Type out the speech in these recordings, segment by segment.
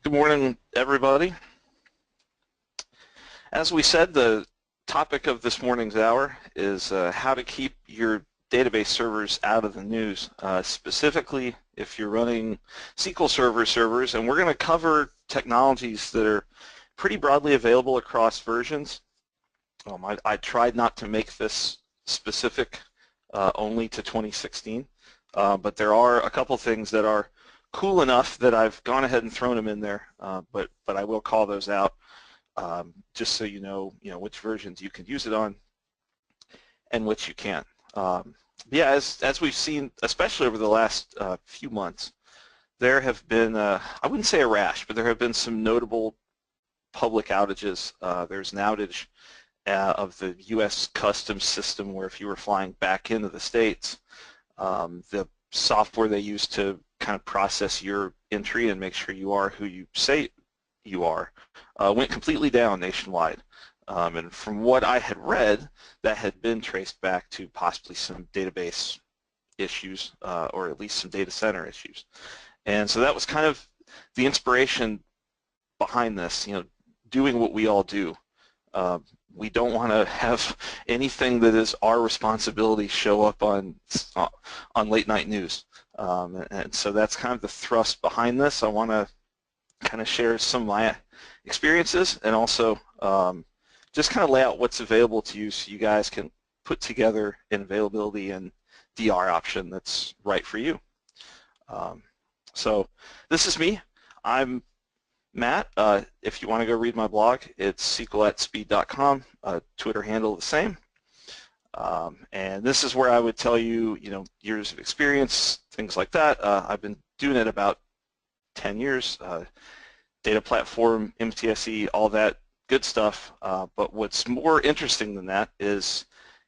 Good morning, everybody. As we said, the topic of this morning's hour is how to keep your database servers out of the news, specifically if you're running SQL Server servers, and we're going to cover technologies that are pretty broadly available across versions. I tried not to make this specific only to 2016, but there are a couple things that are cool enough that I've gone ahead and thrown them in there, but I will call those out just so you know which versions you can use it on and which you can't. Yeah, as we've seen, especially over the last few months, there have been, I wouldn't say a rash, but there have been some notable public outages. There's an outage of the U.S. customs system where if you were flying back into the States, the software they use to kind of process your entry and make sure you are who you say you are went completely down nationwide. And from what I had read, that had been traced back to possibly some database issues or at least some data center issues. And so that was kind of the inspiration behind this, doing what we all do. We don't want to have anything that is our responsibility show up on late night news. And so that's kind of the thrust behind this. I want to kind of share some of my experiences and also just kind of lay out what's available to you so you guys can put together an availability and DR option that's right for you. So this is me. I'm Matt. If you want to go read my blog, it's sqlatspeed.com, Twitter handle the same. And this is where I would tell you, years of experience, things like that. I've been doing it about 10 years, data platform, MTSE, all that good stuff. But what's more interesting than that is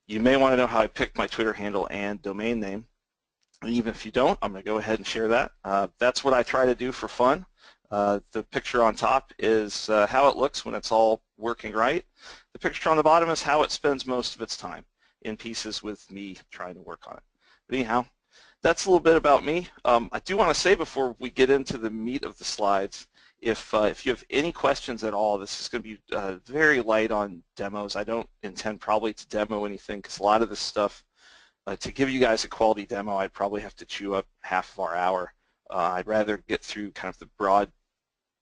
you may want to know how I picked my Twitter handle and domain name. And even if you don't, I'm going to go ahead and share that. That's what I try to do for fun. The picture on top is how it looks when it's all working right. The picture on the bottom is how it spends most of its time, in pieces with me trying to work on it. But anyhow, that's a little bit about me. I do want to say before we get into the meat of the slides, if you have any questions at all, this is going to be very light on demos. I don't intend probably to demo anything because a lot of this stuff, to give you guys a quality demo, I'd probably have to chew up half of our hour. I'd rather get through kind of the broad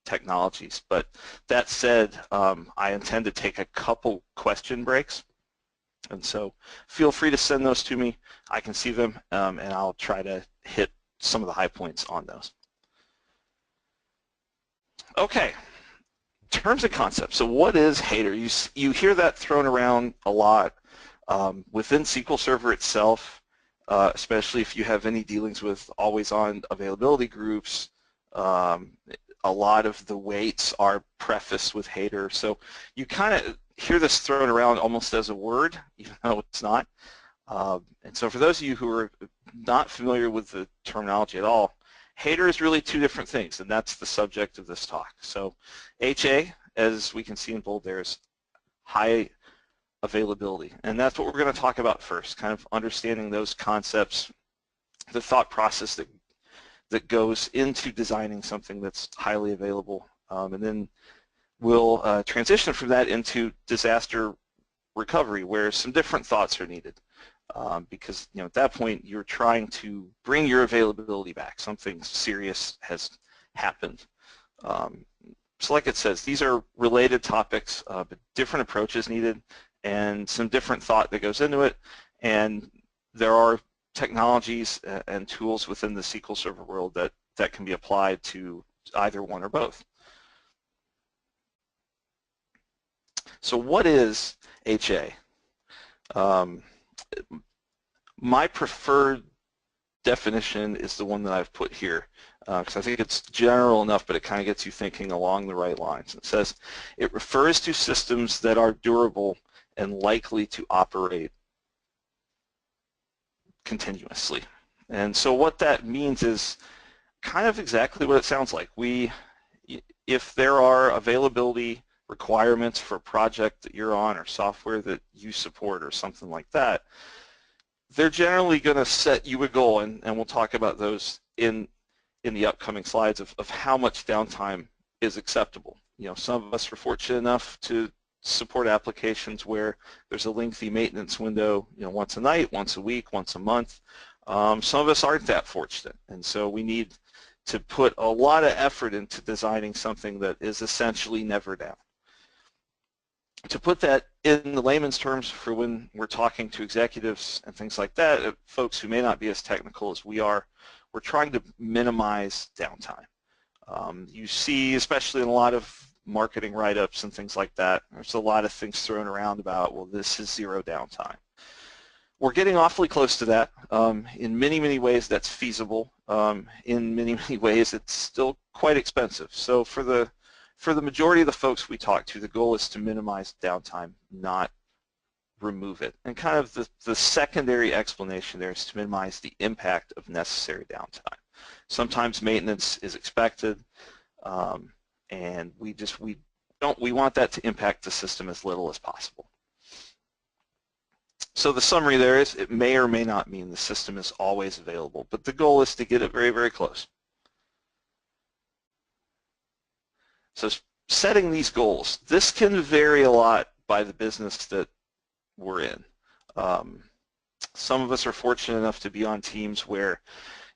technologies. But that said, I intend to take a couple question breaks. And so feel free to send those to me. I can see them, and I'll try to hit some of the high points on those. Okay, terms and concepts. So what is header? You hear that thrown around a lot within SQL Server itself, especially if you have any dealings with always-on availability groups. A lot of the weights are prefaced with header. So you kind of hear this thrown around almost as a word, even though it's not. And so for those of you who are not familiar with the terminology at all, header is really two different things, and that's the subject of this talk. So HA, as we can see in bold there, is high availability, and that's what we're going to talk about first, kind of understanding those concepts, the thought process that goes into designing something that's highly available, and then we'll transition from that into disaster recovery, where some different thoughts are needed, because at that point you're trying to bring your availability back. Something serious has happened. So like it says, these are related topics, but different approaches needed, and some different thought that goes into it, and there are technologies and tools within the SQL Server world that can be applied to either one or both. So what is HA? My preferred definition is the one that I've put here because I think it's general enough, but it kind of gets you thinking along the right lines. It says it refers to systems that are durable and likely to operate continuously. And so what that means is kind of exactly what it sounds like. If there are availability requirements for a project that you're on or software that you support or something like that, they're generally going to set you a goal, and we'll talk about those in the upcoming slides of how much downtime is acceptable. Some of us are fortunate enough to support applications where there's a lengthy maintenance window, once a night, once a week, once a month. Some of us aren't that fortunate, and so we need to put a lot of effort into designing something that is essentially never down. To put that in the layman's terms for when we're talking to executives and things like that, folks who may not be as technical as we are, we're trying to minimize downtime. You see, especially in a lot of marketing write-ups and things like that, there's a lot of things thrown around about, well, this is zero downtime. We're getting awfully close to that. In many, many ways that's feasible. In many, many ways it's still quite expensive. So for the majority of the folks we talk to, the goal is to minimize downtime, not remove it. And kind of the secondary explanation there is to minimize the impact of necessary downtime. Sometimes maintenance is expected, and we want that to impact the system as little as possible. So the summary there is it may or may not mean the system is always available, but the goal is to get it very, very close. So setting these goals, this can vary a lot by the business that we're in. Some of us are fortunate enough to be on teams where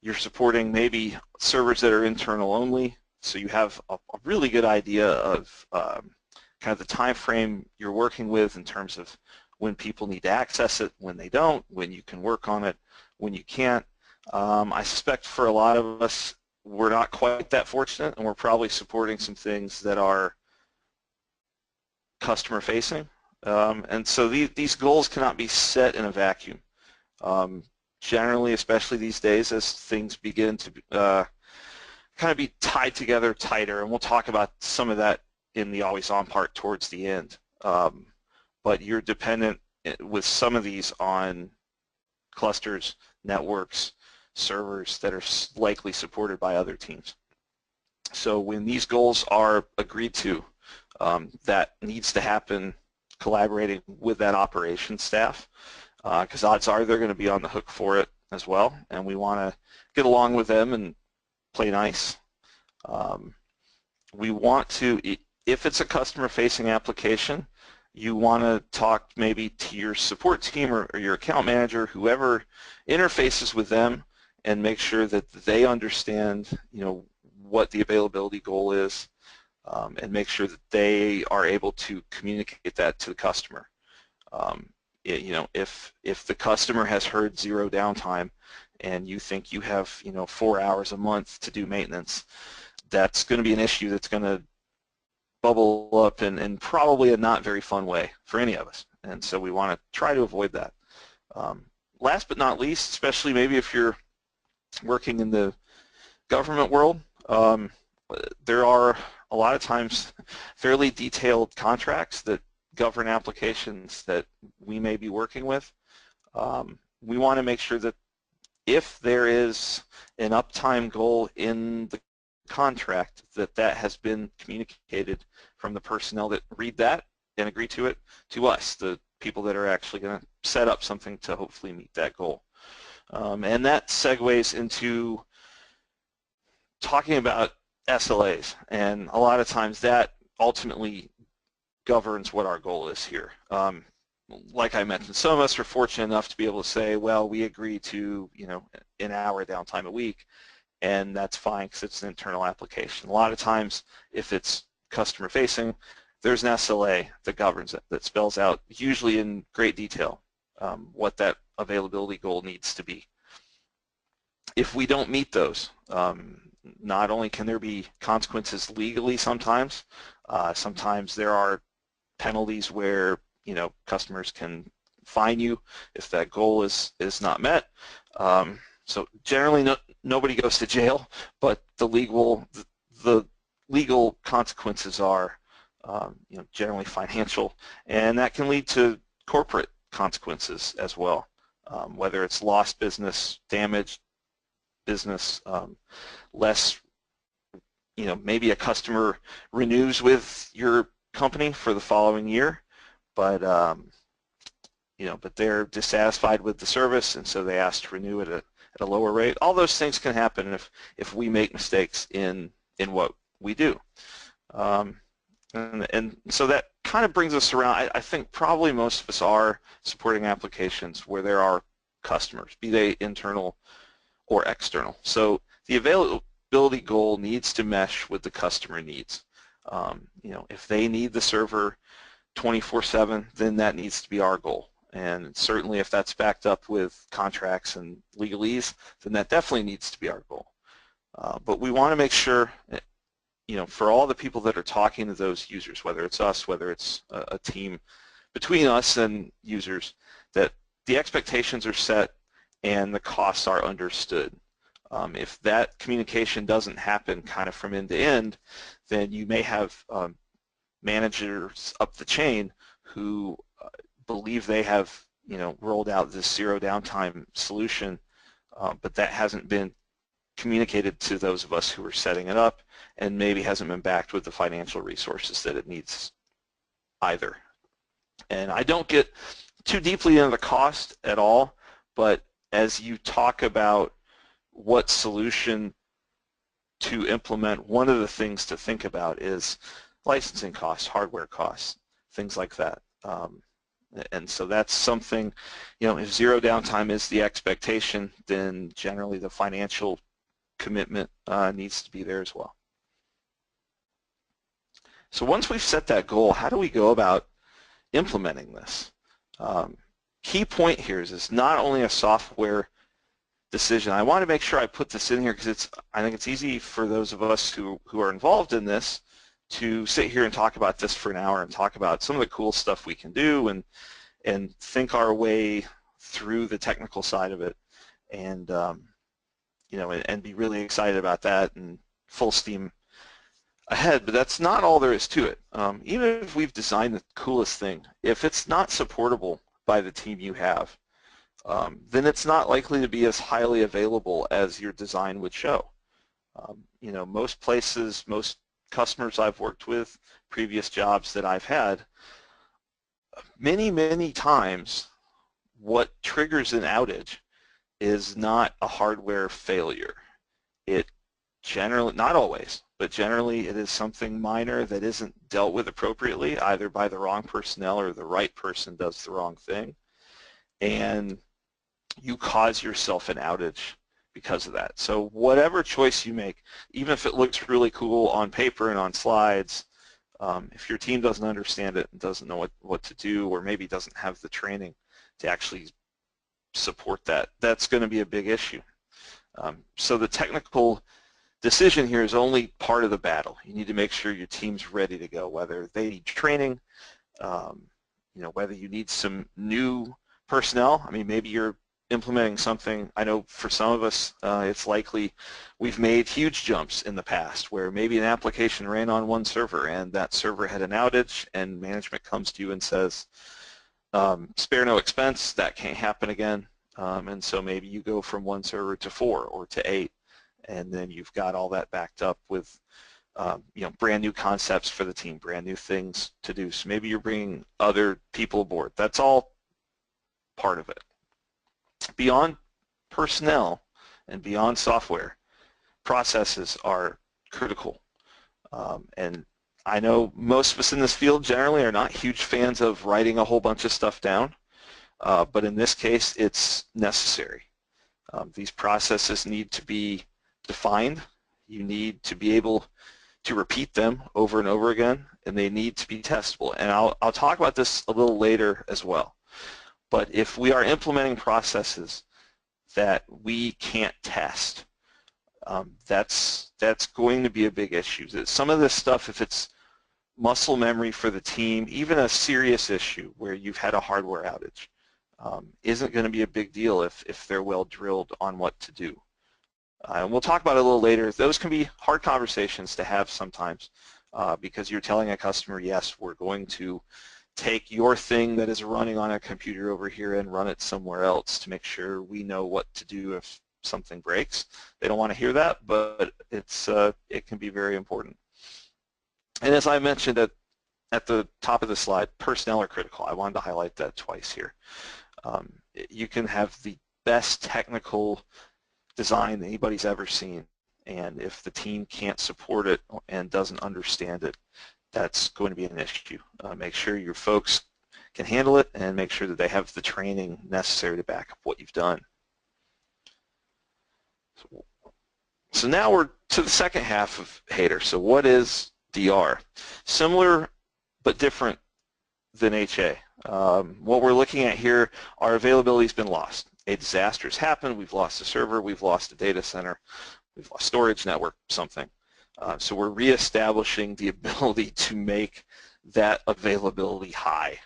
you're supporting maybe servers that are internal only, so you have a really good idea of kind of the time frame you're working with in terms of when people need to access it, when they don't, when you can work on it, when you can't. I suspect for a lot of us, we're not quite that fortunate, and we're probably supporting some things that are customer facing. And so these goals cannot be set in a vacuum. Generally, especially these days, as things begin to kind of be tied together tighter, and we'll talk about some of that in the always on part towards the end. But you're dependent with some of these on clusters, networks, servers that are likely supported by other teams. So when these goals are agreed to, that needs to happen collaborating with that operations staff, because odds are they're going to be on the hook for it as well, and we want to get along with them and play nice. We want to, if it's a customer-facing application, you want to talk maybe to your support team or your account manager, whoever interfaces with them, and make sure that they understand, what the availability goal is, and make sure that they are able to communicate that to the customer. If the customer has heard zero downtime and you think you have 4 hours a month to do maintenance, that's going to be an issue that's going to bubble up in probably a not very fun way for any of us, and so we want to try to avoid that. Last but not least, especially maybe if you're working in the government world, there are a lot of times fairly detailed contracts that govern applications that we may be working with. We want to make sure that if there is an uptime goal in the contract, that has been communicated from the personnel that read that and agree to it to us, the people that are actually going to set up something to hopefully meet that goal. And that segues into talking about SLAs, and a lot of times that ultimately governs what our goal is here. Like I mentioned, some of us are fortunate enough to be able to say, well, we agree to an hour downtime a week, and that's fine because it's an internal application. A lot of times, if it's customer facing, there's an SLA that governs it, that spells out, usually in great detail, what that availability goal needs to be. If we don't meet those, not only can there be consequences legally sometimes, sometimes there are penalties where customers can fine you if that goal is not met. So generally nobody goes to jail, but the legal consequences are generally financial, and that can lead to corporate consequences as well, whether it's lost business, damaged business, less, maybe a customer renews with your company for the following year, but but they're dissatisfied with the service, and so they ask to renew it at a lower rate. All those things can happen if we make mistakes in what we do. And so that kind of brings us around. I think probably most of us are supporting applications where there are customers, be they internal or external. So the availability goal needs to mesh with the customer needs. If they need the server 24/7, then that needs to be our goal. And certainly if that's backed up with contracts and legalese, then that definitely needs to be our goal. But we want to make sure, for all the people that are talking to those users, whether it's us, whether it's a team between us and users, that the expectations are set and the costs are understood. If that communication doesn't happen kind of from end to end, then you may have managers up the chain who believe they have rolled out this zero downtime solution, but that hasn't been communicated to those of us who are setting it up, and maybe hasn't been backed with the financial resources that it needs either. And I don't get too deeply into the cost at all, but as you talk about what solution to implement, one of the things to think about is licensing costs, hardware costs, things like that. And so that's something, if zero downtime is the expectation, then generally the financial commitment needs to be there as well. So once we've set that goal, how do we go about implementing this? Key point here is it's not only a software decision. I want to make sure I put this in here because I think it's easy for those of us who are involved in this to sit here and talk about this for an hour and talk about some of the cool stuff we can do and think our way through the technical side of it, and and be really excited about that and full steam ahead. But that's not all there is to it. Even if we've designed the coolest thing, if it's not supportable by the team you have, then it's not likely to be as highly available as your design would show. Most places, most customers I've worked with, previous jobs that I've had, many times what triggers an outage is not a hardware failure. It generally, not always, but generally it is something minor that isn't dealt with appropriately, either by the wrong personnel or the right person does the wrong thing, and you cause yourself an outage because of that. So whatever choice you make, even if it looks really cool on paper and on slides, if your team doesn't understand it and doesn't know what to do, or maybe doesn't have the training to actually support that, that's going to be a big issue. So the technical decision here is only part of the battle. You need to make sure your team's ready to go, whether they need training, whether you need some new personnel. I mean, maybe you're implementing something. I know for some of us, it's likely we've made huge jumps in the past where maybe an application ran on one server and that server had an outage, and management comes to you and says, spare no expense, that can't happen again. And so maybe you go from one server to 4 or to 8, and then you've got all that backed up with brand new concepts for the team, brand new things to do. So maybe you're bringing other people aboard. That's all part of it. Beyond personnel and beyond software, processes are critical. And I know most of us in this field generally are not huge fans of writing a whole bunch of stuff down, but in this case it's necessary. These processes need to be defined. You need to be able to repeat them over and over again, and they need to be testable. And I'll talk about this a little later as well. But if we are implementing processes that we can't test, that's going to be a big issue. Some of this stuff, if it's muscle memory for the team, even a serious issue where you've had a hardware outage, isn't going to be a big deal if they're well drilled on what to do. And we'll talk about it a little later. Those can be hard conversations to have sometimes because you're telling a customer, yes, we're going to take your thing that is running on a computer over here and run it somewhere else to make sure we know what to do if something breaks. They don't want to hear that, but it can be very important. And as I mentioned at the top of the slide, personnel are critical. I wanted to highlight that twice here. You can have the best technical design that anybody's ever seen, And if the team can't support it and doesn't understand it, that's going to be an issue. Make sure your folks can handle it and make sure that they have the training necessary to back up what you've done. So now we're to the second half of HATER. So what is DR? Similar but different than HA. What we're looking at here, our availability has been lost. A disaster has happened, we've lost a server, we've lost a data center, we've lost storage network, something. So we're reestablishing the ability to make that availability high.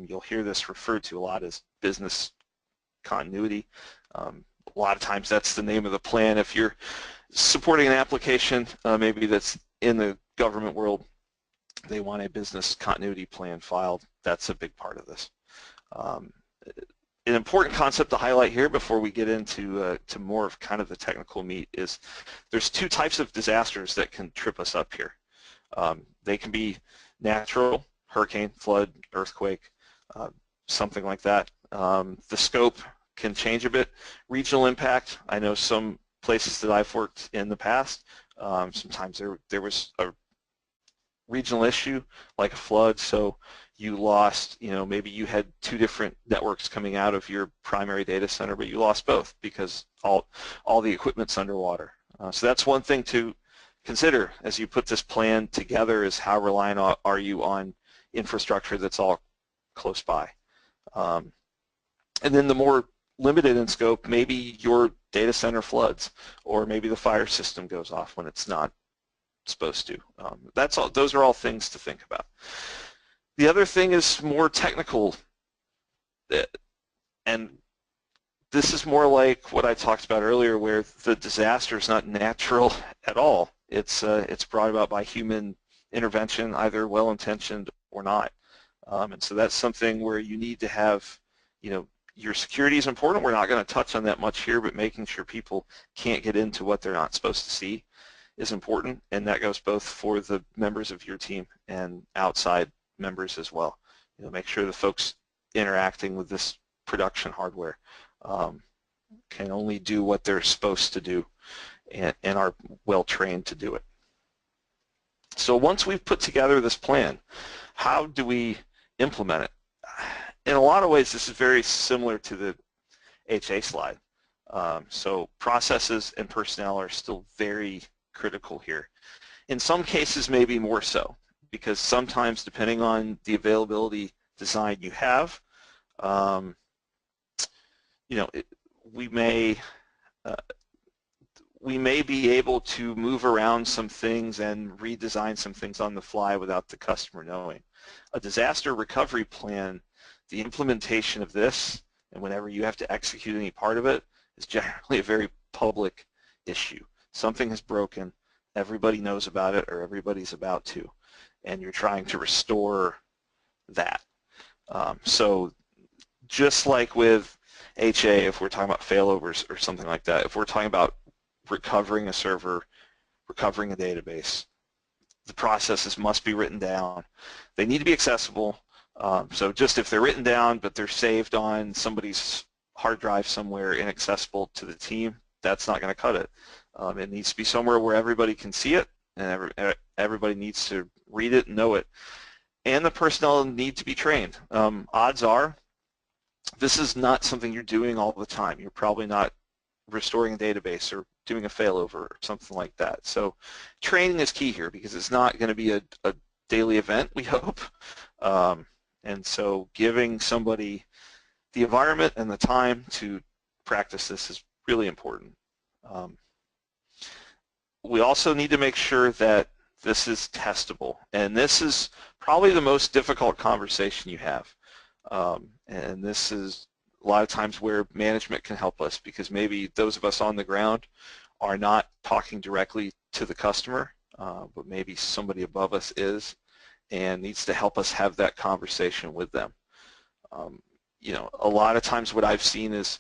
You'll hear this referred to a lot as business continuity. A lot of times that's the name of the plan. If you're supporting an application, maybe that's in the government world, they want a business continuity plan filed. That's a big part of this. An important concept to highlight here before we get into to more of kind of the technical meat is there's two types of disasters that can trip us up here. They can be natural, hurricane, flood, earthquake, something like that. The scope can change a bit. Regional impact, I know some places that I've worked in the past, sometimes there was a regional issue like a flood, so you lost, maybe you had two different networks coming out of your primary data center, but you lost both because all the equipment's underwater. So that's one thing to consider as you put this plan together, is how reliant are you on infrastructure that's all close by. And then the more limited in scope, maybe your data center floods, or maybe the fire system goes off when it's not supposed to. That's all. Those are all things to think about. The other thing is more technical, and this is more like what I talked about earlier, where the disaster is not natural at all. It's brought about by human intervention, either well-intentioned or not. And so that's something where you need to have, your security is important. We're not going to touch on that much here, but making sure people can't get into what they're not supposed to see is important, and that goes both for the members of your team and outside members as well. Make sure the folks interacting with this production hardware can only do what they're supposed to do and are well trained to do it. So once we've put together this plan, how do we implement it? In a lot of ways, this is very similar to the HA slide. So processes and personnel are still very critical here. In some cases, maybe more so, because sometimes, depending on the availability design you have, we may be able to move around some things and redesign some things on the fly without the customer knowing. A disaster recovery plan, the implementation of this, and whenever you have to execute any part of it, is generally a very public issue. Something has broken, everybody knows about it, or everybody's about to, and you're trying to restore that. So just like with HA, if we're talking about failovers or something like that, if we're talking about recovering a server, recovering a database, the processes must be written down. They need to be accessible. So just if they're written down but they're saved on somebody's hard drive somewhere inaccessible to the team, that's not going to cut it. It needs to be somewhere where everybody can see it, and everybody needs to read it and know it. And the personnel need to be trained. Odds are this is not something you're doing all the time. You're probably not restoring a database or doing a failover or something like that. So training is key here, because it's not going to be a daily event, we hope. And so giving somebody the environment and the time to practice this is really important. We also need to make sure that this is testable, and this is probably the most difficult conversation you have. And this is a lot of times where management can help us, because maybe those of us on the ground are not talking directly to the customer, but maybe somebody above us is and needs to help us have that conversation with them. A lot of times what I've seen is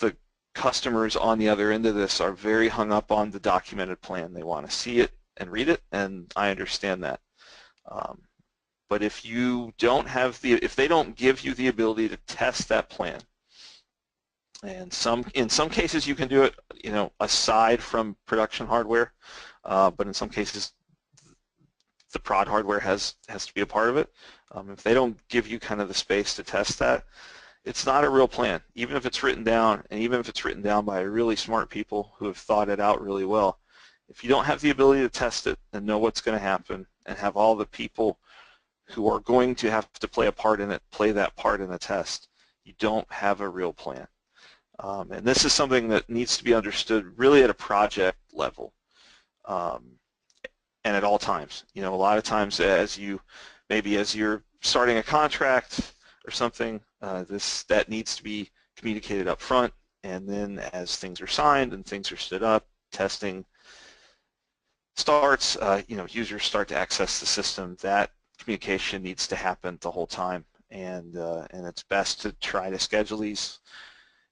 the customers on the other end of this are very hung up on the documented plan. They want to see it and read it, and I understand that. But if you don't have if they don't give you the ability to test that plan, And in some cases you can do it, aside from production hardware, but in some cases the prod hardware has to be a part of it. If they don't give you kind of the space to test that, it's not a real plan. Even if it's written down, and even if it's written down by really smart people who have thought it out really well, if you don't have the ability to test it and know what's going to happen and have all the people who are going to have to play a part in it play that part in the test, you don't have a real plan. And this is something that needs to be understood really at a project level. And at all times. A lot of times as you're starting a contract or something, that needs to be communicated up front, and then as things are signed and things are stood up, testing starts, users start to access the system, that communication needs to happen the whole time, and it's best to try to schedule these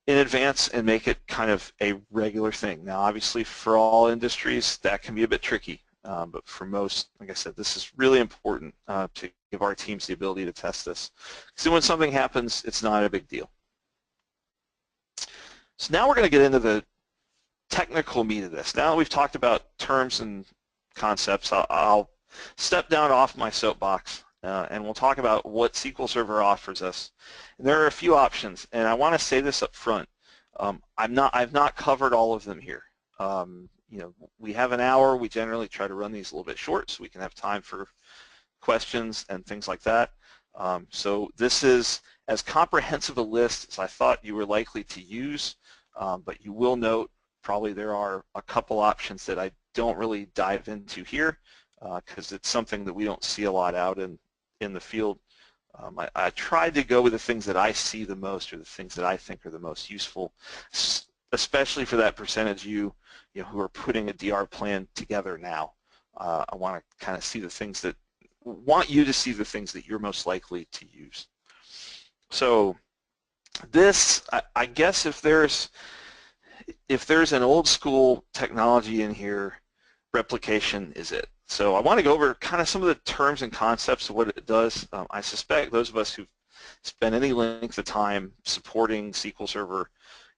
in advance and make it kind of a regular thing. Now obviously for all industries that can be a bit tricky. But for most, like I said, this is really important to give our teams the ability to test this. So when something happens, it's not a big deal. So now we're going to get into the technical meat of this. Now we've talked about terms and concepts. I'll step down off my soapbox and we'll talk about what SQL Server offers us. And there are a few options, and I want to say this up front. I've not covered all of them here. We have an hour. We generally try to run these a little bit short so we can have time for questions and things like that. So this is as comprehensive a list as I thought you were likely to use, but you will note probably there are a couple options that I don't really dive into here because it's something that we don't see a lot out in the field. I tried to go with the things that I see the most, or the things that I think are the most useful, especially for that percentage who are putting a DR plan together now. I want to kind of see the things that you're most likely to use. So this, I guess if there's an old school technology in here, replication is it. So I want to go over kind of some of the terms and concepts of what it does. I suspect those of us who've spent any length of time supporting SQL Server,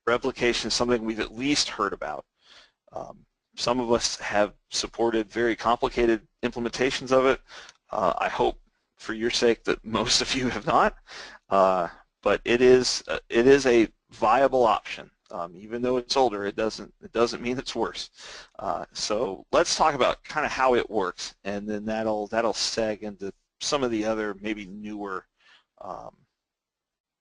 replication is something we've at least heard about. Some of us have supported very complicated implementations of it. I hope for your sake that most of you have not, but it is a viable option. Even though it's older, it doesn't mean it's worse. So let's talk about kind of how it works, and then that'll seg into some of the other maybe newer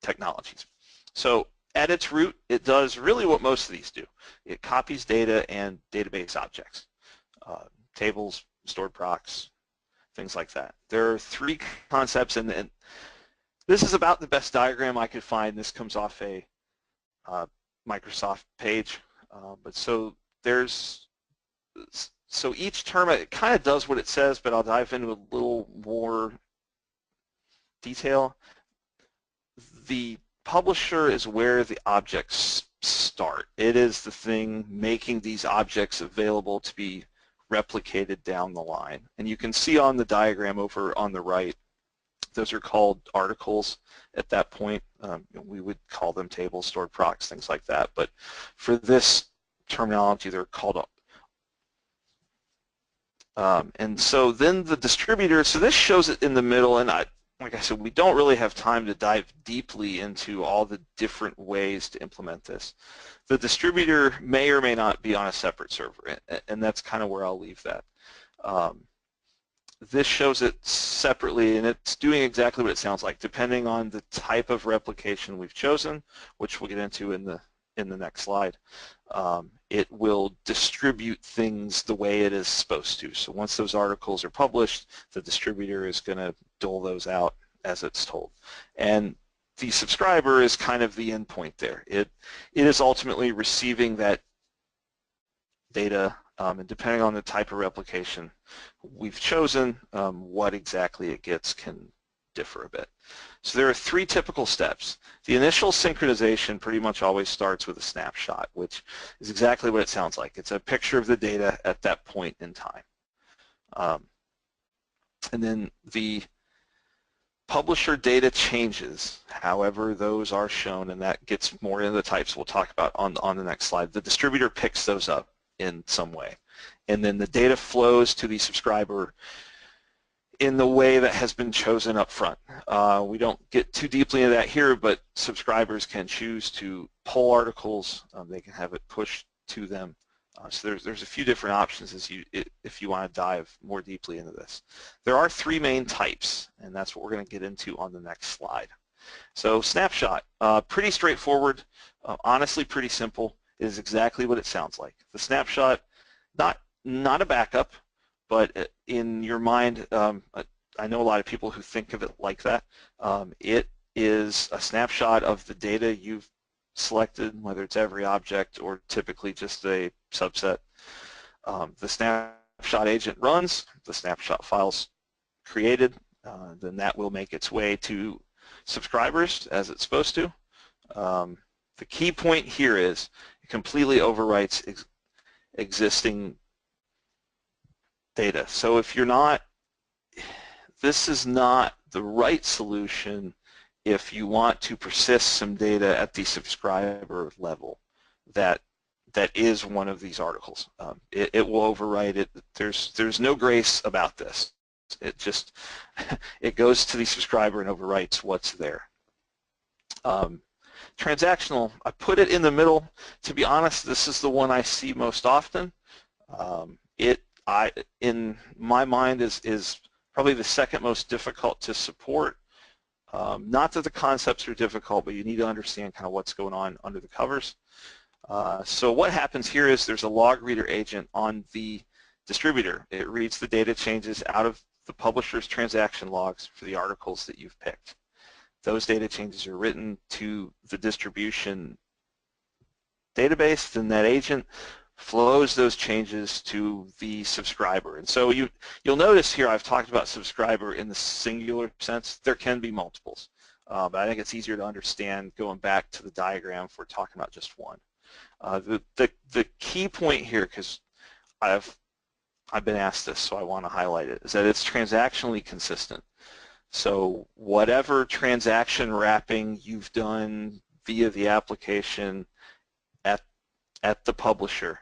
technologies. So at its root, it does really what most of these do. It copies data and database objects, tables, stored procs, things like that. There are three concepts, and this is about the best diagram I could find. This comes off a Microsoft page, but so each term, it kind of does what it says, but I'll dive into a little more detail. The publisher is where the objects start. It is the thing making these objects available to be replicated down the line. And you can see on the diagram over on the right, those are called articles at that point. We would call them tables, stored procs, things like that. But for this terminology, they're called and so then the distributor, so this shows it in the middle, and like I said, we don't really have time to dive deeply into all the different ways to implement this. The distributor may or may not be on a separate server, and that's kind of where I'll leave that. This shows it separately, and it's doing exactly what it sounds like, depending on the type of replication we've chosen, which we'll get into in the next slide. It will distribute things the way it is supposed to. So once those articles are published, the distributor is going to dole those out as it's told. And the subscriber is kind of the endpoint there. It is ultimately receiving that data, and depending on the type of replication we've chosen, what exactly it gets can differ a bit. So there are three typical steps. The initial synchronization pretty much always starts with a snapshot, which is exactly what it sounds like. It's a picture of the data at that point in time. And then the publisher data changes, however those are shown, and that gets more into the types we'll talk about on the next slide. The distributor picks those up in some way, and then the data flows to the subscriber in the way that has been chosen up front. We don't get too deeply into that here, but subscribers can choose to pull articles. They can have it pushed to them. So there's a few different options if you want to dive more deeply into this. There are three main types, and that's what we're going to get into on the next slide. So Snapshot, pretty straightforward, honestly pretty simple. It is exactly what it sounds like. The Snapshot, not a backup, but in your mind, I know a lot of people who think of it like that. It is a snapshot of the data you've selected, whether it's every object or typically just a subset. The snapshot agent runs, the snapshot file's created, then that will make its way to subscribers as it's supposed to. The key point here is it completely overwrites existing data. So if you're not, this is not the right solution if you want to persist some data at the subscriber level that is one of these articles. It will overwrite it. There's no grace about this. It just it goes to the subscriber and overwrites what's there. Transactional, I put it in the middle. To be honest, this is the one I see most often. In my mind, is probably the second most difficult to support. Not that the concepts are difficult, but you need to understand kind of what's going on under the covers. So what happens here is there's a log reader agent on the distributor. It reads the data changes out of the publisher's transaction logs for the articles that you've picked. Those data changes are written to the distribution database, then that agent flows those changes to the subscriber. And so you'll notice here I've talked about subscriber in the singular sense. There can be multiples, but I think it's easier to understand going back to the diagram if we're talking about just one. The key point here, because I've been asked this, so I want to highlight it, is that it's transactionally consistent. So whatever transaction wrapping you've done via the application at the publisher,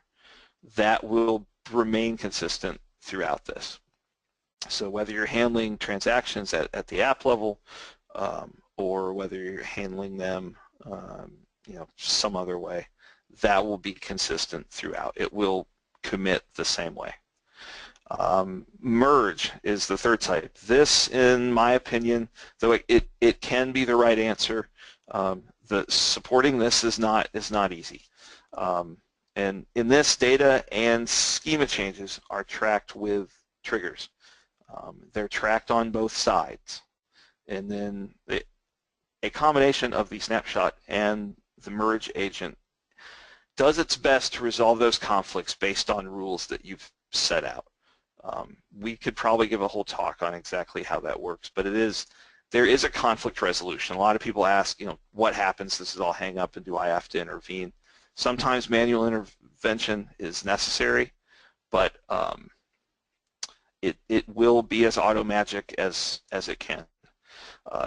that will remain consistent throughout this. So whether you're handling transactions at the app level or whether you're handling them some other way, that will be consistent throughout. It will commit the same way. Merge is the third type. This, in my opinion, though it can be the right answer, supporting this is not easy. And in this, data and schema changes are tracked with triggers. They're tracked on both sides. And then a combination of the snapshot and the merge agent does its best to resolve those conflicts based on rules that you've set out. We could probably give a whole talk on exactly how that works, but there is a conflict resolution. A lot of people ask, what happens? This is all hang up, and do I have to intervene? Sometimes manual intervention is necessary, but it will be as auto magic as it can.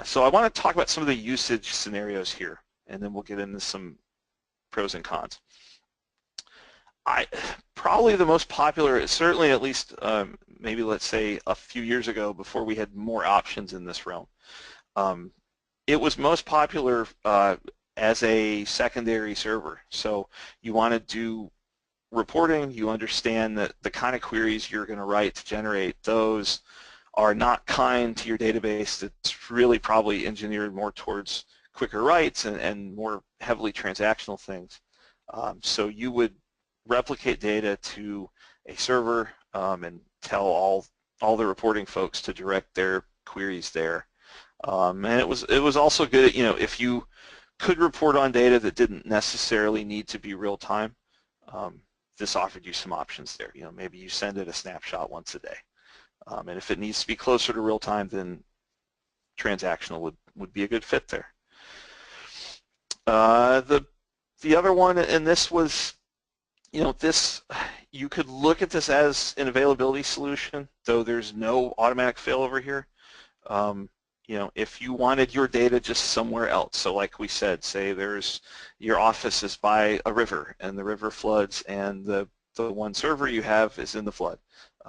So I want to talk about some of the usage scenarios here, and then we'll get into some pros and cons. Probably the most popular, certainly at least maybe let's say a few years ago before we had more options in this realm, it was most popular as a secondary server. So you want to do reporting, you understand that the kind of queries you're going to write to generate those are not kind to your database. It's really probably engineered more towards quicker writes and more heavily transactional things. So you would replicate data to a server and tell all the reporting folks to direct their queries there. And it was also good at, if you could report on data that didn't necessarily need to be real time, this offered you some options there. Maybe you send it a snapshot once a day. And if it needs to be closer to real time, then transactional would be a good fit there. The other one, and this was, you could look at this as an availability solution, though there's no automatic failover here. if you wanted your data just somewhere else, so like we said, say your office is by a river and the river floods and the one server you have is in the flood.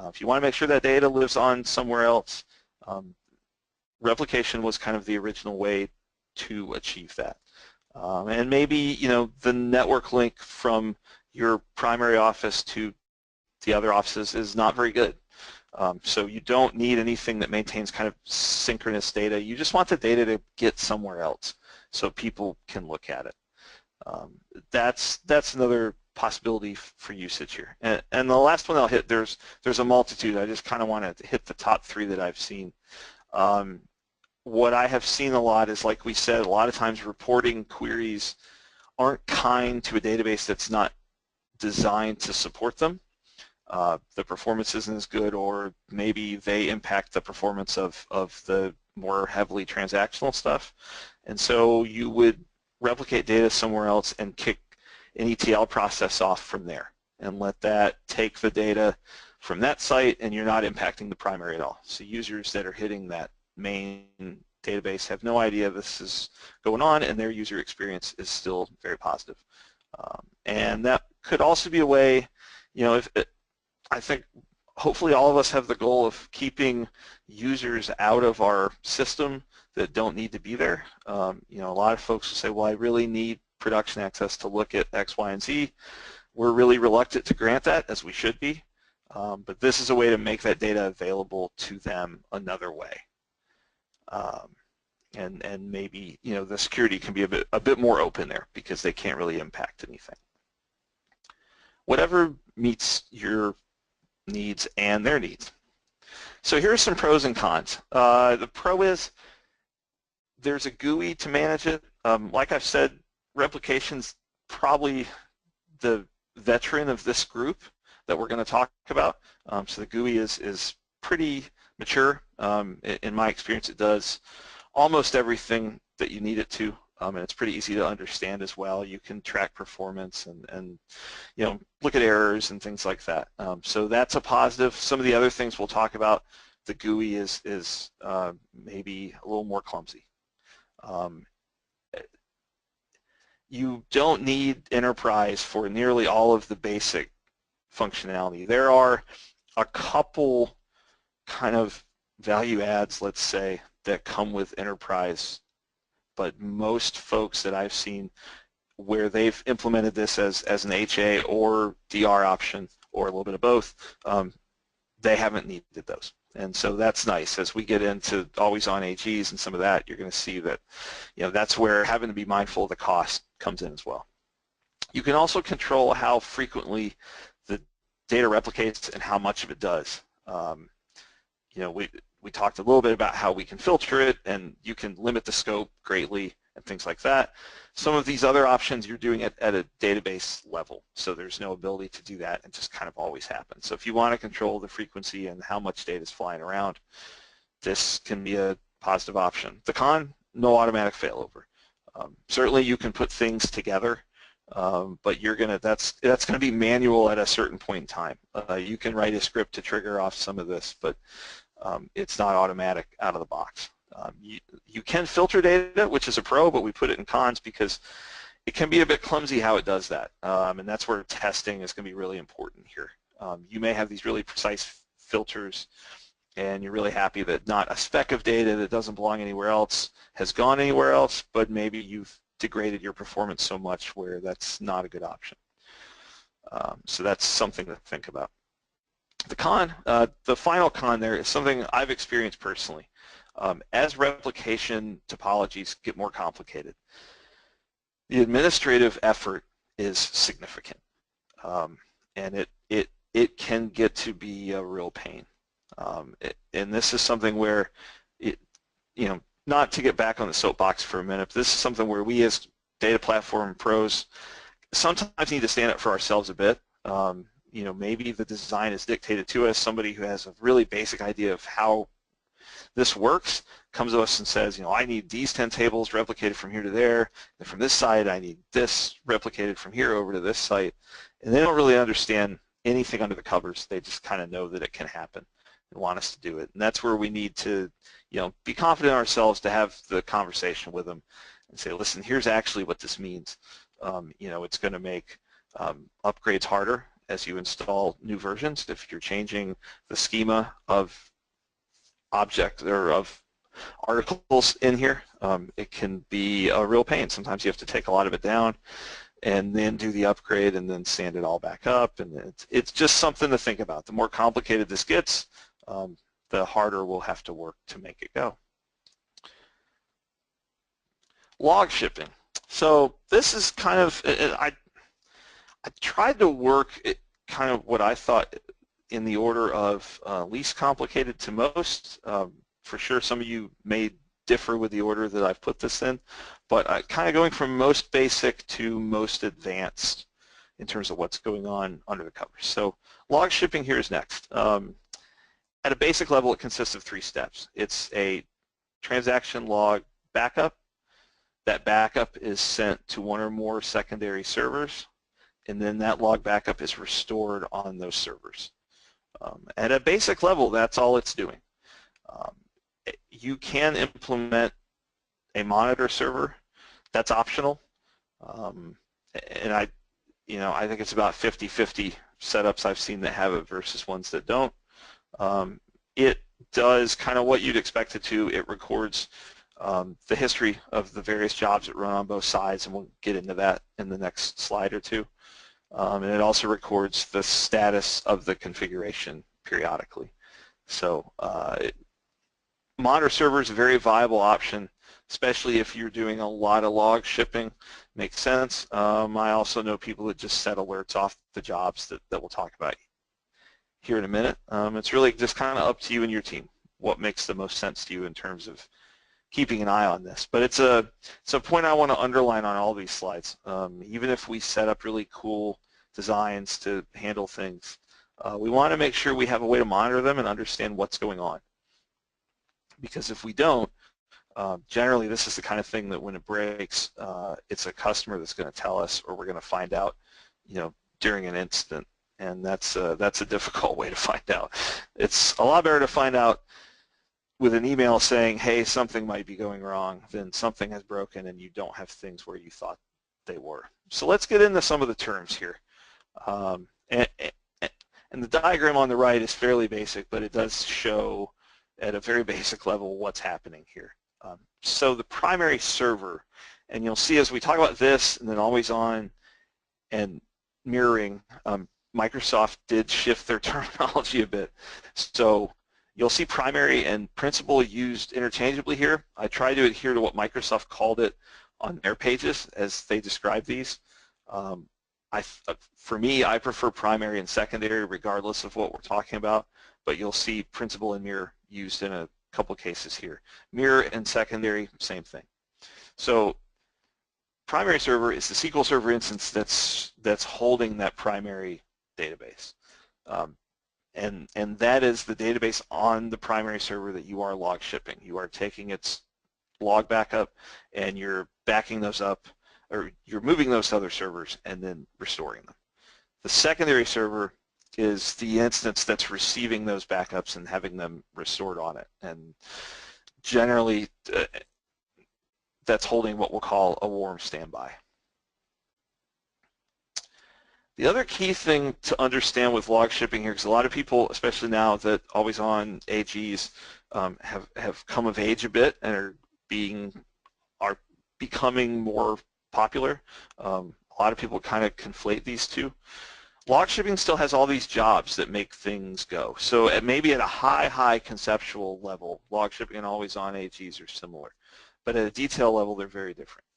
If you want to make sure that data lives on somewhere else, replication was kind of the original way to achieve that. And maybe, the network link from your primary office to the other offices is not very good. So you don't need anything that maintains kind of synchronous data. You just want the data to get somewhere else so people can look at it. That's another possibility for usage here. And the last one I'll hit, there's a multitude. I just kind of want to hit the top 3 that I've seen. What I have seen a lot is, like we said, a lot of times reporting queries aren't kind to a database that's not designed to support them. The performance isn't as good, or maybe they impact the performance of the more heavily transactional stuff. And so you would replicate data somewhere else and kick an ETL process off from there and let that take the data from that site, and you're not impacting the primary at all. So users that are hitting that main database have no idea this is going on, and their user experience is still very positive. And that could also be a way, I think hopefully all of us have the goal of keeping users out of our system that don't need to be there. A lot of folks will say, well, I really need production access to look at X, Y, and Z. We're really reluctant to grant that, as we should be, but this is a way to make that data available to them another way. And maybe, the security can be a bit more open there because they can't really impact anything. Whatever meets your needs and their needs. So here are some pros and cons. The pro is there's a GUI to manage it. Like I've said, replication's probably the veteran of this group that we're going to talk about. So the GUI is pretty mature. In my experience, it does almost everything that you need it to, and it's pretty easy to understand as well. You can track performance and look at errors and things like that. So that's a positive. Some of the other things we'll talk about, the GUI is maybe a little more clumsy. You don't need enterprise for nearly all of the basic functionality. There are a couple kind of value adds, let's say, that come with enterprise, but most folks that I've seen where they've implemented this as an HA or DR option or a little bit of both, they haven't needed those. And so that's nice. As we get into AlwaysOn AGs and some of that, you're going to see that that's where having to be mindful of the cost comes in as well. You can also control how frequently the data replicates and how much of it does. We talked a little bit about how we can filter it, and you can limit the scope greatly and things like that. Some of these other options you're doing at a database level, so there's no ability to do that. It just kind of always happens. So if you want to control the frequency and how much data is flying around, this can be a positive option. The con, no automatic failover. Certainly you can put things together, but that's going to be manual at a certain point in time. You can write a script to trigger off some of this, but it's not automatic out of the box. You can filter data, which is a pro, but we put it in cons because it can be a bit clumsy how it does that, and that's where testing is going to be really important here. You may have these really precise filters, and you're really happy that not a speck of data that doesn't belong anywhere else has gone anywhere else, but maybe you've degraded your performance so much where that's not a good option. So that's something to think about. The con, the final con there is something I've experienced personally. As replication topologies get more complicated, the administrative effort is significant, and it can get to be a real pain. And this is something where, not to get back on the soapbox for a minute, but this is something where we as data platform pros sometimes need to stand up for ourselves a bit. Maybe the design is dictated to us. Somebody who has a really basic idea of how this works comes to us and says, I need these 10 tables replicated from here to there, and from this site I need this replicated from here over to this site. And they don't really understand anything under the covers. They just kind of know that it can happen. and want us to do it. And that's where we need to, be confident in ourselves to have the conversation with them and say, listen, here's actually what this means. It's going to make upgrades harder as you install new versions. If you're changing the schema of object or of articles in here, it can be a real pain. Sometimes you have to take a lot of it down and then do the upgrade and then stand it all back up, and it's just something to think about. The more complicated this gets, the harder we'll have to work to make it go. Log shipping. So this is kind of, I tried to work it kind of what I thought in the order of least complicated to most. For sure some of you may differ with the order that I've put this in, but kind of going from most basic to most advanced in terms of what's going on under the covers. So log shipping here is next. At a basic level, it consists of 3 steps. It's a transaction log backup. That backup is sent to one or more secondary servers, and then that log backup is restored on those servers. At a basic level, that's all it's doing. You can implement a monitor server. That's optional, and I think it's about 50-50 setups I've seen that have it versus ones that don't. It does kind of what you'd expect it to. It records the history of the various jobs that run on both sides, and we'll get into that in the next slide or two. And it also records the status of the configuration periodically. So monitor server is a very viable option, especially if you're doing a lot of log shipping. Makes sense. I also know people that just set alerts off the jobs that we'll talk about here in a minute. It's really just kind of up to you and your team what makes the most sense to you in terms of keeping an eye on this. But it's a point I want to underline on all these slides. Even if we set up really cool designs to handle things, we want to make sure we have a way to monitor them and understand what's going on. Because if we don't, generally this is the kind of thing that when it breaks, it's a customer that's going to tell us, or we're going to find out, during an incident, and that's a difficult way to find out. It's a lot better to find out with an email saying, hey, something might be going wrong, than something has broken and you don't have things where you thought they were. So let's get into some of the terms here. And the diagram on the right is fairly basic, but it does show at a very basic level what's happening here. So the primary server, and you'll see as we talk about this and then always on and mirroring, Microsoft did shift their terminology a bit. So you'll see primary and principal used interchangeably here. I try to adhere to what Microsoft called it on their pages as they describe these. For me, I prefer primary and secondary regardless of what we're talking about, but you'll see principal and mirror used in a couple cases here. Mirror and secondary, same thing. So primary server is the SQL Server instance that's holding that primary database. And that is the database on the primary server that you are log shipping. You are taking its log backup and you're backing those up, or you're moving those to other servers and then restoring them. The secondary server is the instance that's receiving those backups and having them restored on it. And generally, that's holding what we'll call a warm standby. The other key thing to understand with log shipping here, because a lot of people, especially now that always-on AGs have come of age a bit and are becoming more popular. A lot of people kind of conflate these two. Log shipping still has all these jobs that make things go. So maybe at a high conceptual level, log shipping and always-on AGs are similar. But at a detail level, they're very different.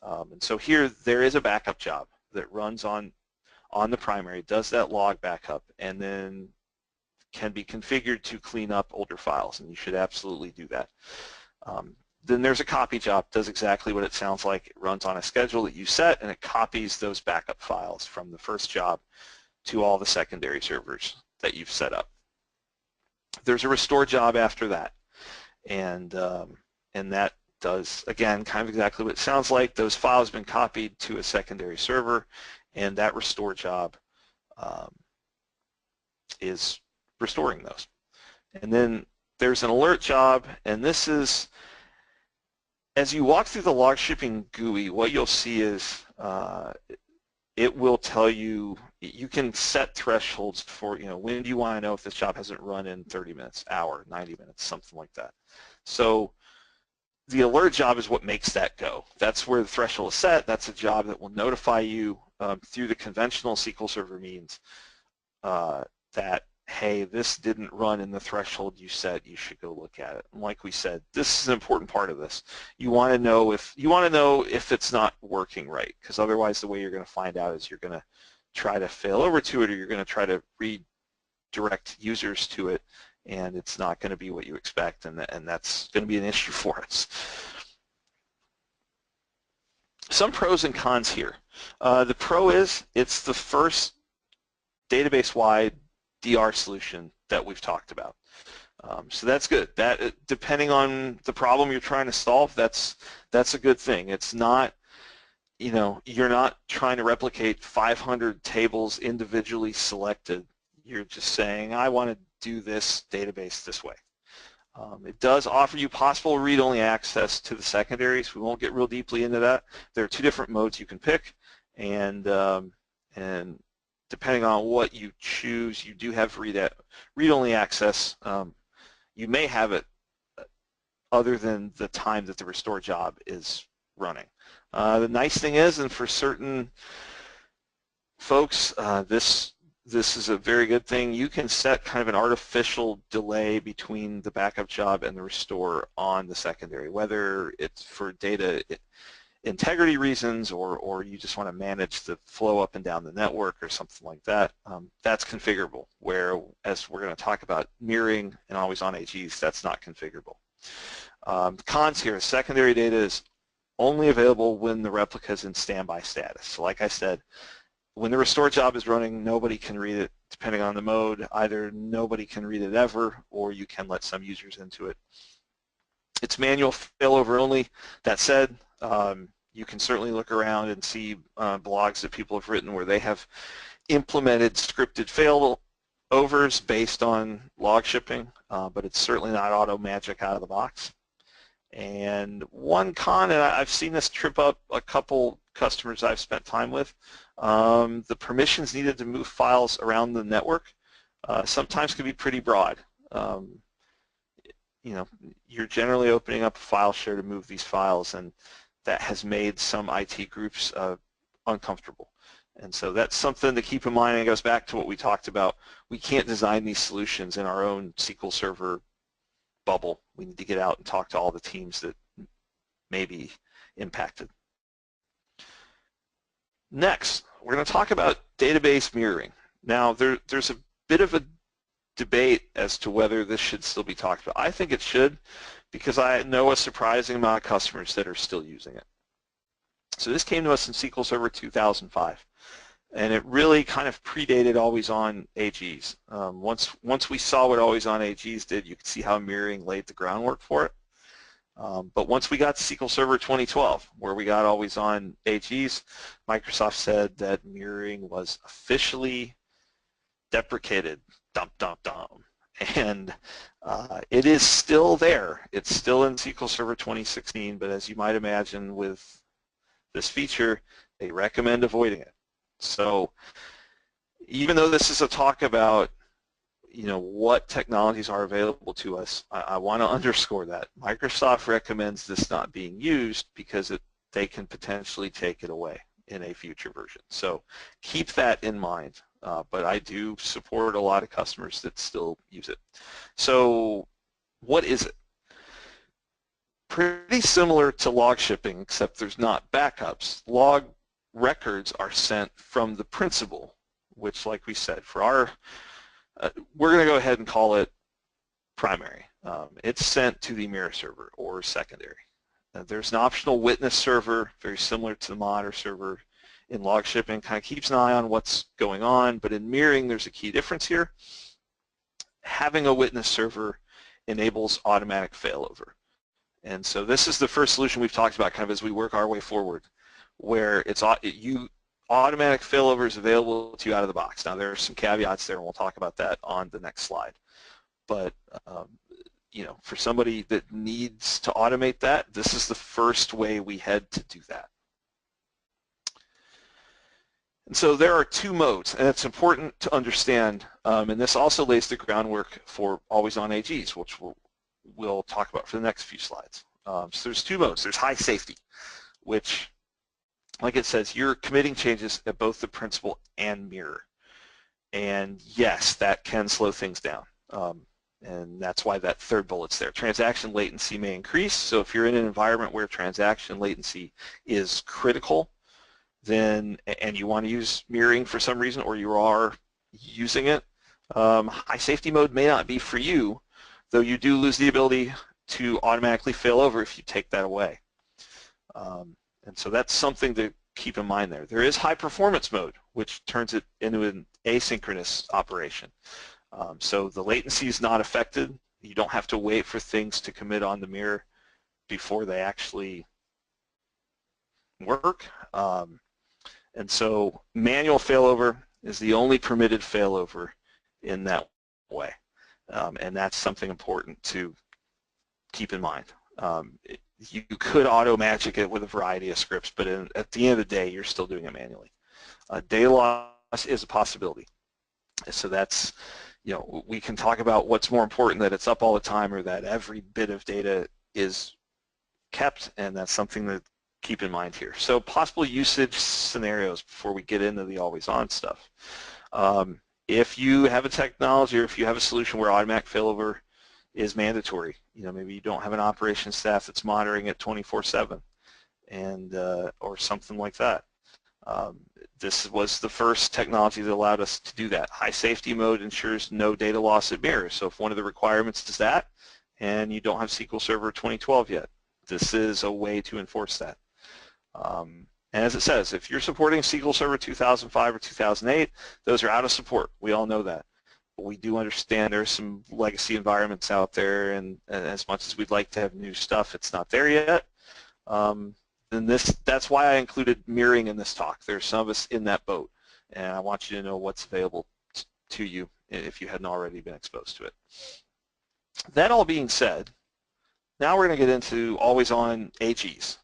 And so here, there is a backup job that runs on the primary, does that log backup, and then can be configured to clean up older files, and you should absolutely do that. Then there's a copy job, does exactly what it sounds like. It runs on a schedule that you set, and it copies those backup files from the first job to all the secondary servers that you've set up. There's a restore job after that, and that does, again, kind of exactly what it sounds like. Those files have been copied to a secondary server, and that restore job is restoring those. And then there's an alert job, and this is, as you walk through the log shipping GUI, what you'll see is it will tell you, you can set thresholds for, when do you want to know if this job hasn't run in 30 minutes, hour, 90 minutes, something like that. So the alert job is what makes that go. That's where the threshold is set. That's a job that will notify you through the conventional SQL Server means that, hey, this didn't run in the threshold you set, you should go look at it. And like we said, this is an important part of this. You want to know if it's not working right, because otherwise the way you're going to find out is you're going to try to fail over to it, or you're going to try to redirect users to it, and it's not going to be what you expect, and that's going to be an issue for us. Some pros and cons here. The pro is it's the first database-wide DR solution that we've talked about. So that's good. That, depending on the problem you're trying to solve, that's a good thing. It's not, you're not trying to replicate 500 tables individually selected. You're just saying, I want to do this database this way. It does offer you possible read-only access to the secondaries. We won't get real deeply into that. There are two different modes you can pick, and depending on what you choose, you do have read-only access. You may have it other than the time that the restore job is running. The nice thing is, and for certain folks, this is a very good thing, you can set kind of an artificial delay between the backup job and the restore on the secondary, whether it's for data integrity reasons or you just want to manage the flow up and down the network or something like that. That's configurable, where, as we're going to talk about, mirroring and always on AGs, that's not configurable. Cons here, secondary data is only available when the replica is in standby status. So like I said, when the restore job is running, nobody can read it. Depending on the mode, either nobody can read it ever, or you can let some users into it. It's manual failover only. That said, you can certainly look around and see blogs that people have written where they have implemented scripted failovers based on log shipping, but it's certainly not auto magic out of the box. And one con, and I've seen this trip up a couple customers I've spent time with, the permissions needed to move files around the network sometimes can be pretty broad. You're generally opening up a file share to move these files, and that has made some IT groups uncomfortable. And so that's something to keep in mind, and it goes back to what we talked about. We can't design these solutions in our own SQL Server bubble. We need to get out and talk to all the teams that may be impacted. Next, we're going to talk about database mirroring. Now, there's a bit of a debate as to whether this should still be talked about. I think it should, because I know a surprising amount of customers that are still using it. So this came to us in SQL Server 2005, and it really kind of predated always-on AGs. Once we saw what always-on AGs did, you could see how mirroring laid the groundwork for it. But once we got to SQL Server 2012, where we got always-on AGs, Microsoft said that mirroring was officially deprecated. Dum, dum, dum. And it is still there. It's still in SQL Server 2016, but as you might imagine with this feature, they recommend avoiding it. So even though this is a talk about what technologies are available to us, I want to underscore that Microsoft recommends this not being used because they can potentially take it away in a future version. So keep that in mind. But I do support a lot of customers that still use it. So what is it? Pretty similar to log shipping, except there's not backups. Log records are sent from the principal, which, like we said, for our we're going to go ahead and call it primary. It's sent to the mirror server or secondary. There's an optional witness server, very similar to the monitor server in log shipping, kind of keeps an eye on what's going on, but in mirroring there's a key difference here. Having a witness server enables automatic failover. And so this is the first solution we've talked about kind of as we work our way forward, where automatic failover is available to you out of the box. Now there are some caveats there, and we'll talk about that on the next slide. but you know, for somebody that needs to automate that, this is the first way we had to do that. And so there are two modes, and it's important to understand, and this also lays the groundwork for always-on AGs, which we'll talk about for the next few slides. So there's two modes. There's high safety, which, like it says, you're committing changes at both the principal and mirror. And yes, that can slow things down. And that's why that third bullet's there. Transaction latency may increase, so if you're in an environment where transaction latency is critical, then, and you want to use mirroring for some reason, or you are using it, high safety mode may not be for you, though you do lose the ability to automatically fail over if you take that away. And so that's something to keep in mind there. There is high performance mode, which turns it into an asynchronous operation. So the latency is not affected. You don't have to wait for things to commit on the mirror before they actually work. And so manual failover is the only permitted failover in that way. And that's something important to keep in mind. You could auto magic it with a variety of scripts, but at the end of the day, you're still doing it manually. Data loss is a possibility. So that's, you know, we can talk about what's more important, that it's up all the time or that every bit of data is kept, and that's something to keep in mind here. So possible usage scenarios before we get into the always-on stuff. If you have a technology or if you have a solution where automatic failover is mandatory, you know, maybe you don't have an operations staff that's monitoring it 24/7 and or something like that. This was the first technology that allowed us to do that. High safety mode ensures no data loss at mirror. So if one of the requirements is that, and you don't have SQL Server 2012 yet, this is a way to enforce that. And as it says, if you're supporting SQL Server 2005 or 2008, those are out of support. We all know that. But we do understand there's some legacy environments out there, and as much as we'd like to have new stuff, it's not there yet. And that's why I included mirroring in this talk. There's some of us in that boat, and I want you to know what's available to you if you hadn't already been exposed to it. That all being said, now we're going to get into always-on AGs.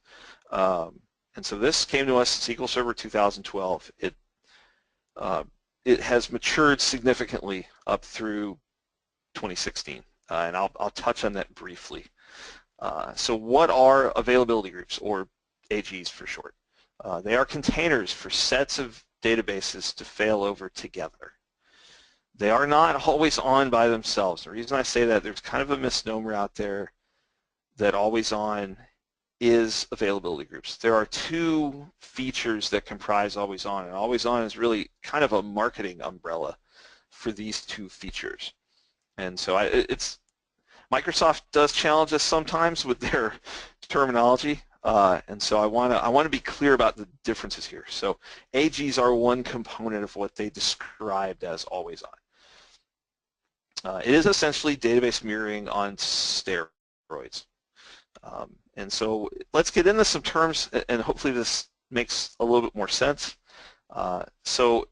And so this came to us in SQL Server 2012. It has matured significantly up through 2016, and I'll touch on that briefly. So what are availability groups, or AGs for short? They are containers for sets of databases to fail over together. They are not always on by themselves. The reason I say that, there's kind of a misnomer out there that always on is availability groups. There are two features that comprise always on, and always on is really kind of a marketing umbrella for these two features. And so Microsoft does challenge us sometimes with their terminology, and so I want to be clear about the differences here. So AGs are one component of what they described as always on. It is essentially database mirroring on steroids. And so let's get into some terms, and hopefully this makes a little bit more sense. So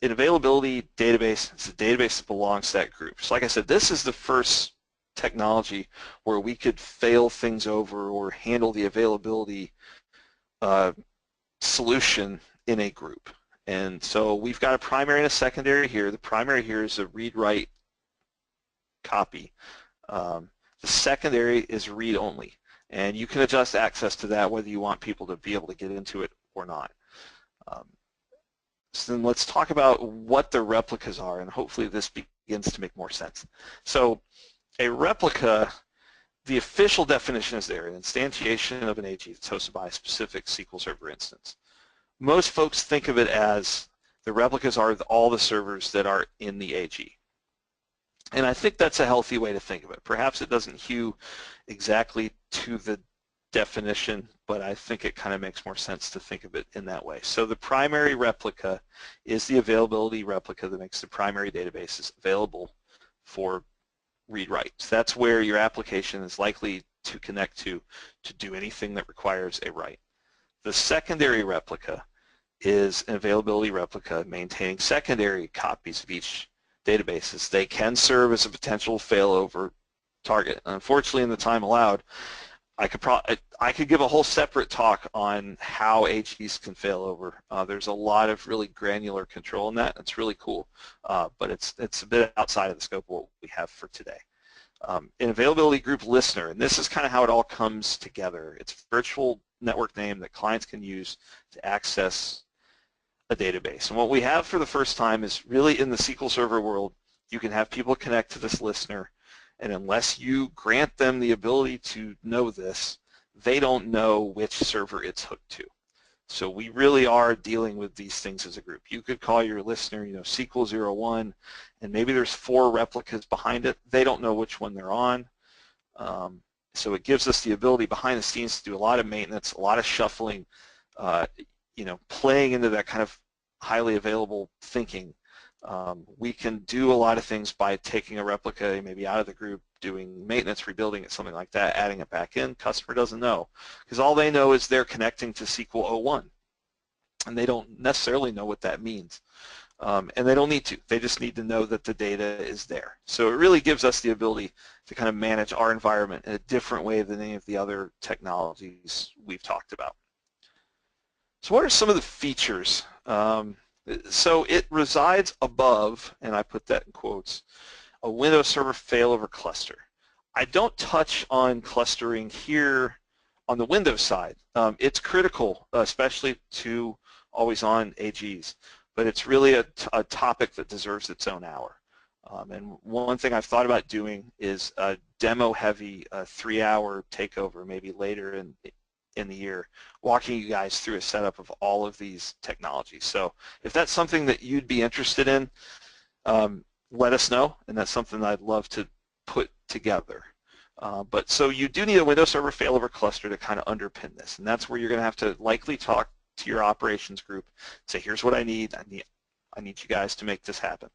an availability database is a database that belongs to that group. So like I said, this is the first technology where we could fail things over or handle the availability solution in a group. And so we've got a primary and a secondary here. The primary here is a read-write copy. The secondary is read-only. And you can adjust access to that whether you want people to be able to get into it or not. So then let's talk about what the replicas are, and hopefully this begins to make more sense. So a replica, the official definition is there, an instantiation of an AG that's hosted by a specific SQL Server instance. Most folks think of it as the replicas are all the servers that are in the AG. And I think that's a healthy way to think of it. Perhaps it doesn't hew exactly to the definition, but I think it kind of makes more sense to think of it in that way. So the primary replica is the availability replica that makes the primary databases available for read-write. So that's where your application is likely to connect to do anything that requires a write. The secondary replica is an availability replica maintaining secondary copies of each databases. They can serve as a potential failover target. Unfortunately, in the time allowed, I could give a whole separate talk on how AGs can fail over. There's a lot of really granular control in that. It's really cool, but it's a bit outside of the scope of what we have for today. An availability group listener, and this is kind of how it all comes together. It's a virtual network name that clients can use to access a database. And what we have for the first time is really in the SQL Server world, you can have people connect to this listener, and unless you grant them the ability to know this, they don't know which server it's hooked to. So we really are dealing with these things as a group. You could call your listener, SQL 01, and maybe there's 4 replicas behind it. They don't know which one they're on. So it gives us the ability behind the scenes to do a lot of maintenance, a lot of shuffling, playing into that kind of highly available thinking. We can do a lot of things by taking a replica maybe out of the group, doing maintenance, rebuilding it, something like that, adding it back in. Customer doesn't know because all they know is they're connecting to SQL 01, and they don't necessarily know what that means. And they don't need to. They just need to know that the data is there. So it really gives us the ability to kind of manage our environment in a different way than any of the other technologies we've talked about. So what are some of the features? So it resides above, and I put that in quotes, a Windows Server failover cluster. I don't touch on clustering here on the Windows side. It's critical, especially to always-on AGs, but it's really a topic that deserves its own hour. And one thing I've thought about doing is a demo-heavy 3-hour takeover, maybe later in the year, walking you guys through a setup of all of these technologies. So if that's something that you'd be interested in, let us know, and that's something I'd love to put together. But so you do need a Windows Server failover cluster to kind of underpin this, and that's where you're going to have to likely talk to your operations group, say, here's what I need you guys to make this happen.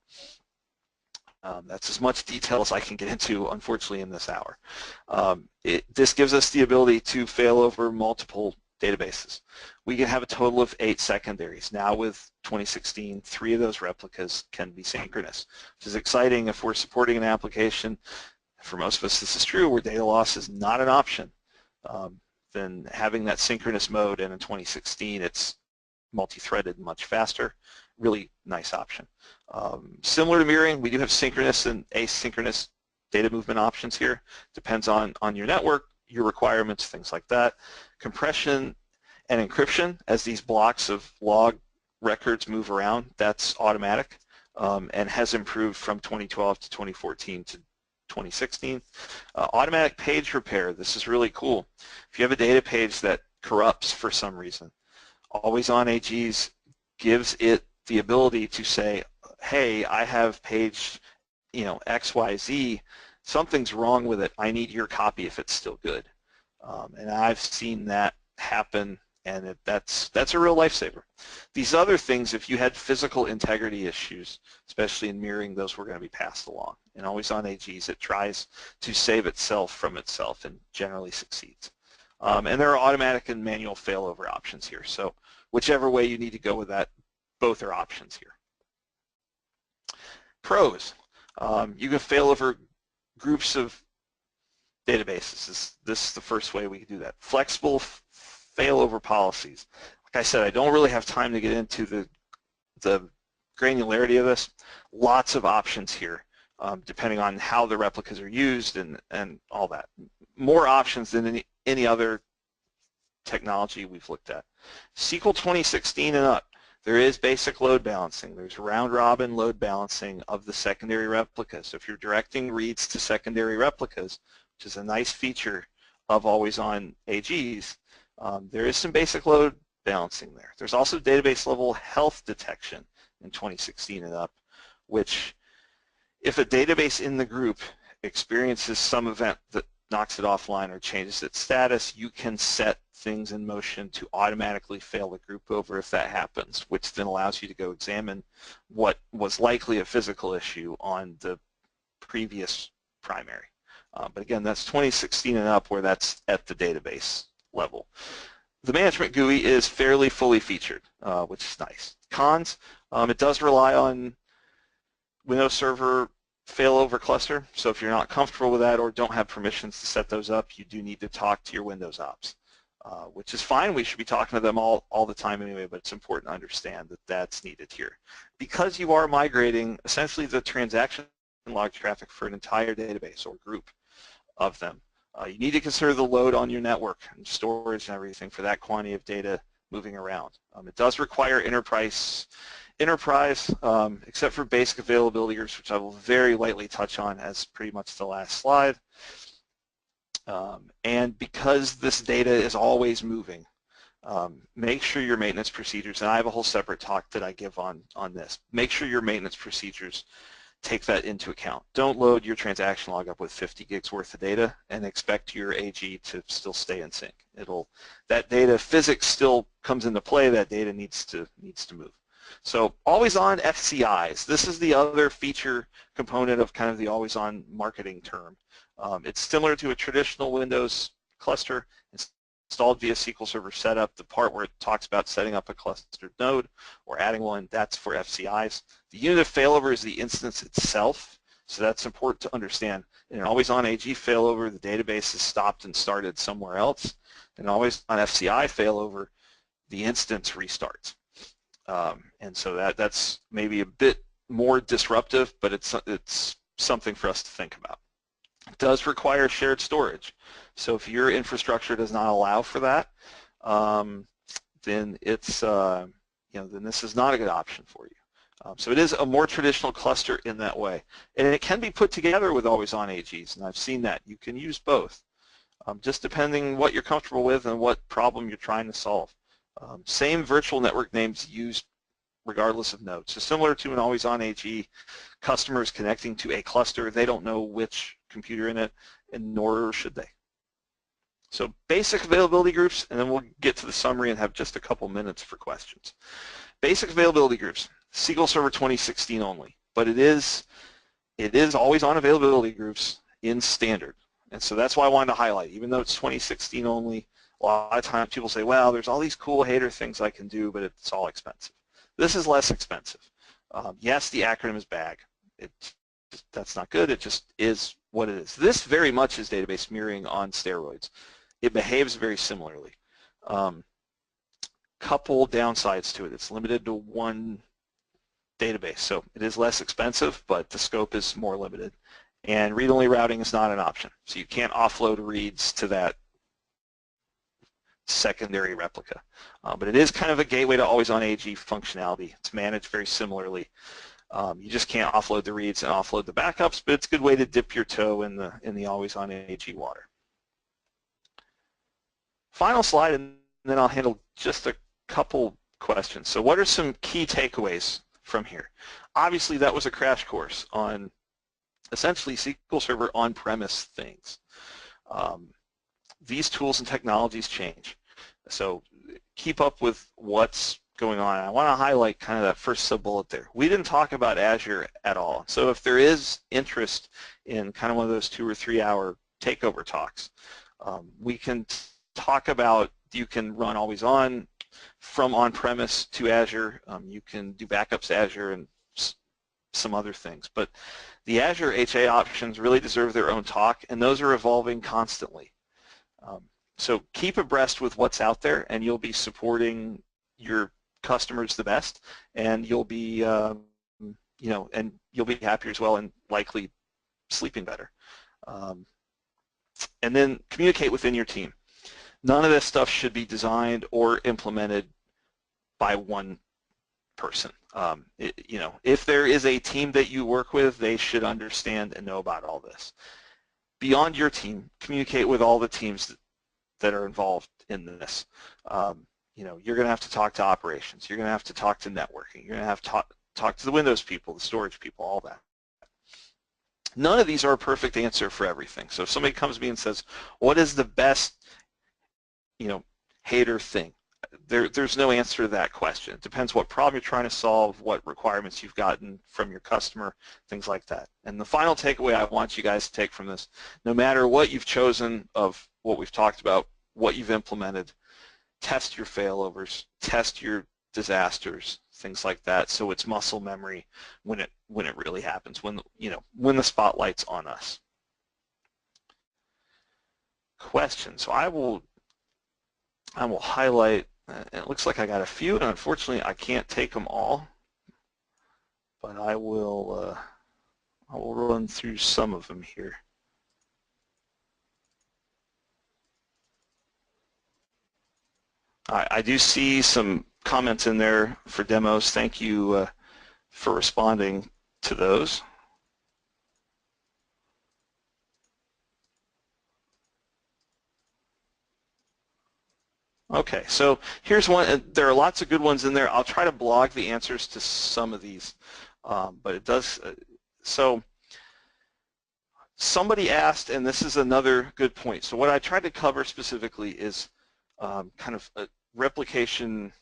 That's as much detail as I can get into, unfortunately, in this hour. This gives us the ability to fail over multiple databases. We can have a total of 8 secondaries. Now with 2016, 3 of those replicas can be synchronous, which is exciting if we're supporting an application. For most of us, this is true, where data loss is not an option. Then having that synchronous mode, and in 2016, it's multi-threaded much faster. Really nice option. Similar to mirroring, we do have synchronous and asynchronous data movement options here. Depends on your network, your requirements, things like that. Compression and encryption, as these blocks of log records move around, that's automatic and has improved from 2012 to 2014 to 2016. Automatic page repair, this is really cool. If you have a data page that corrupts for some reason, always-on AGs gives it the ability to say, hey, I have page XYZ, something's wrong with it, I need your copy if it's still good. And I've seen that happen, and that's a real lifesaver. These other things, if you had physical integrity issues, especially in mirroring, those were going to be passed along. And always-on AGs, it tries to save itself from itself and generally succeeds. And there are automatic and manual failover options here. So whichever way you need to go with that, both are options here. Pros, you can fail over groups of databases. This is the first way we can do that. Flexible failover policies. Like I said, I don't really have time to get into the granularity of this. Lots of options here, depending on how the replicas are used and all that. More options than any other technology we've looked at. SQL 2016 and up, there is basic load balancing. There's round-robin load balancing of the secondary replicas. So if you're directing reads to secondary replicas, which is a nice feature of always-on AGs, there is some basic load balancing there. There's also database-level health detection in 2016 and up, which if a database in the group experiences some event that knocks it offline or changes its status, you can set things in motion to automatically fail the group over if that happens, which then allows you to go examine what was likely a physical issue on the previous primary. But again, that's 2016 and up where that's at the database level. The management GUI is fairly fully featured, which is nice. Cons, it does rely on Windows Server failover cluster. So if you're not comfortable with that or don't have permissions to set those up, you do need to talk to your Windows ops, which is fine. We should be talking to them all the time anyway, but it's important to understand that that's needed here. Because you are migrating essentially the transaction log traffic for an entire database or group of them, you need to consider the load on your network and storage and everything for that quantity of data moving around. It does require enterprise, except for basic availability groups, which I will very lightly touch on as pretty much the last slide. And because this data is always moving, make sure your maintenance procedures, and I have a whole separate talk that I give on this, make sure your maintenance procedures take that into account. Don't load your transaction log up with 50 gigs worth of data and expect your AG to still stay in sync. That data physics still comes into play. That data needs to move. So always-on FCIs. This is the other feature component of kind of the always-on marketing term. It's similar to a traditional Windows cluster. It's installed via SQL Server setup. The part where it talks about setting up a clustered node or adding one, that's for FCIs. The unit of failover is the instance itself, so that's important to understand. In an always-on AG failover, the database is stopped and started somewhere else. In always-on FCI failover, the instance restarts. And so that's maybe a bit more disruptive, but it's something for us to think about. It does require shared storage. So if your infrastructure does not allow for that, then it's then this is not a good option for you. So it is a more traditional cluster in that way, and it can be put together with always-on AGs, and I've seen that. You can use both, just depending what you're comfortable with and what problem you're trying to solve. Same virtual network names used regardless of node. So similar to an always-on AG, customers connecting to a cluster, they don't know which computer in it, and nor should they. So basic availability groups, and then we'll get to the summary and have just a couple minutes for questions. Basic availability groups, SQL Server 2016 only, but it is always-on availability groups in standard. And so that's why I wanted to highlight, even though it's 2016 only, a lot of times people say, well, there's all these cool hater things I can do, but it's all expensive. This is less expensive. Yes, the acronym is BAG. That's not good. It just is what it is. This very much is database mirroring on steroids. It behaves very similarly. Couple downsides to it. It's limited to one database, so it is less expensive, but the scope is more limited. And read-only routing is not an option, so you can't offload reads to that secondary replica. But it is kind of a gateway to always-on AG functionality. It's managed very similarly. You just can't offload the reads and offload the backups, but it's a good way to dip your toe in the always-on AG water. Final slide, and then I'll handle just a couple questions. So what are some key takeaways from here? Obviously, that was a crash course on essentially SQL Server on-premise things. These tools and technologies change. So keep up with what's going on. I want to highlight kind of that first sub-bullet there. We didn't talk about Azure at all. So if there is interest in kind of one of those 2 or 3 hour takeover talks, we can talk about, you can run always on from on-premise to Azure. You can do backups to Azure and some other things. But the Azure HA options really deserve their own talk, and those are evolving constantly. So keep abreast with what's out there, and you'll be supporting your customers the best, and you'll be, and you'll be happier as well, and likely sleeping better. And then communicate within your team. None of this stuff should be designed or implemented by one person. If there is a team that you work with, they should understand and know about all this. Beyond your team, communicate with all the teams that are involved in this. You're going to have to talk to operations. You're going to have to talk to networking. You're going to have to talk to the Windows people, the storage people, all that. None of these are a perfect answer for everything. So if somebody comes to me and says, what is the best, hater thing? There's no answer to that question. It depends what problem you're trying to solve, what requirements you've gotten from your customer, things like that. And the final takeaway I want you guys to take from this, no matter what you've chosen of what we've talked about, what you've implemented, test your failovers, test your disasters, things like that. So it's muscle memory when it really happens, when when the spotlight's on us. Question. So I will highlight. It looks like I got a few, and unfortunately I can't take them all, but I will run through some of them here. I do see some comments in there for demos. Thank you for responding to those. Okay, so here's one. There are lots of good ones in there. I'll try to blog the answers to some of these, but it does. So somebody asked, and this is another good point. So what I tried to cover specifically is kind of replication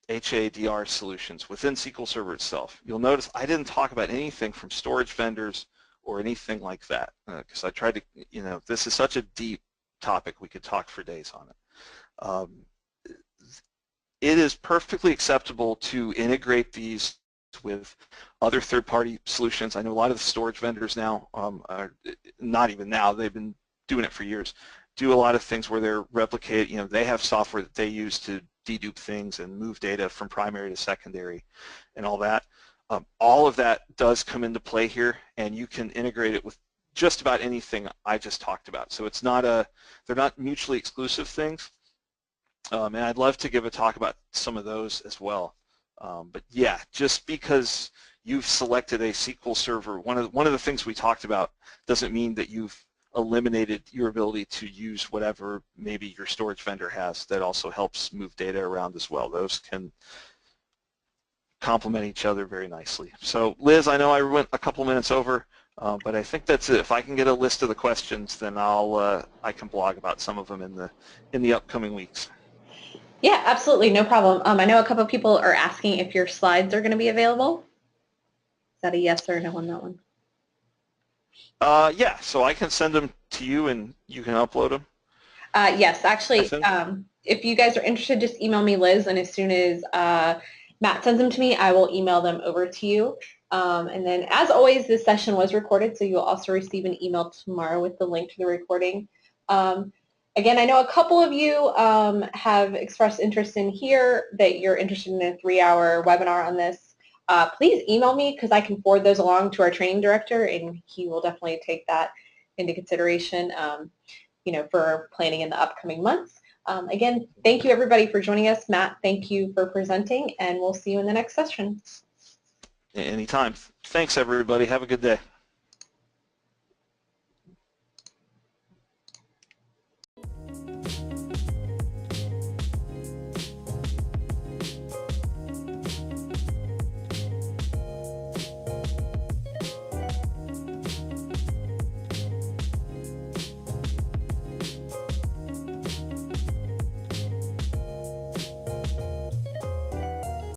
HADR solutions within SQL Server itself. You'll notice I didn't talk about anything from storage vendors or anything like that because I tried to, this is such a deep topic, we could talk for days on it. It is perfectly acceptable to integrate these with other third-party solutions. I know a lot of the storage vendors now, are not even now, they've been doing it for years, do a lot of things where they're replicate, they have software that they use to dedupe things and move data from primary to secondary and all that. All of that does come into play here, and you can integrate it with just about anything I just talked about. So it's not they're not mutually exclusive things. And I'd love to give a talk about some of those as well. But yeah, just because you've selected a SQL Server, one of the things we talked about doesn't mean that you've eliminated your ability to use whatever maybe your storage vendor has that also helps move data around as well. Those can complement each other very nicely. So Liz, I know I went a couple minutes over, but I think that's it. If I can get a list of the questions, then I can blog about some of them in the upcoming weeks. Yeah, absolutely, no problem. I know a couple of people are asking if your slides are going to be available. Is that a yes or no on that one? Yeah, so I can send them to you and you can upload them? Yes, actually, if you guys are interested, just email me, Liz, and as soon as Matt sends them to me, I will email them over to you. And then, as always, this session was recorded, so you'll also receive an email tomorrow with the link to the recording. Again, I know a couple of you have expressed interest in here, that you're interested in a 3-hour webinar on this. Please email me because I can forward those along to our training director, and he will definitely take that into consideration, for planning in the upcoming months. Again, thank you everybody for joining us. Matt, thank you for presenting, and we'll see you in the next session. Anytime. Thanks everybody. Have a good day.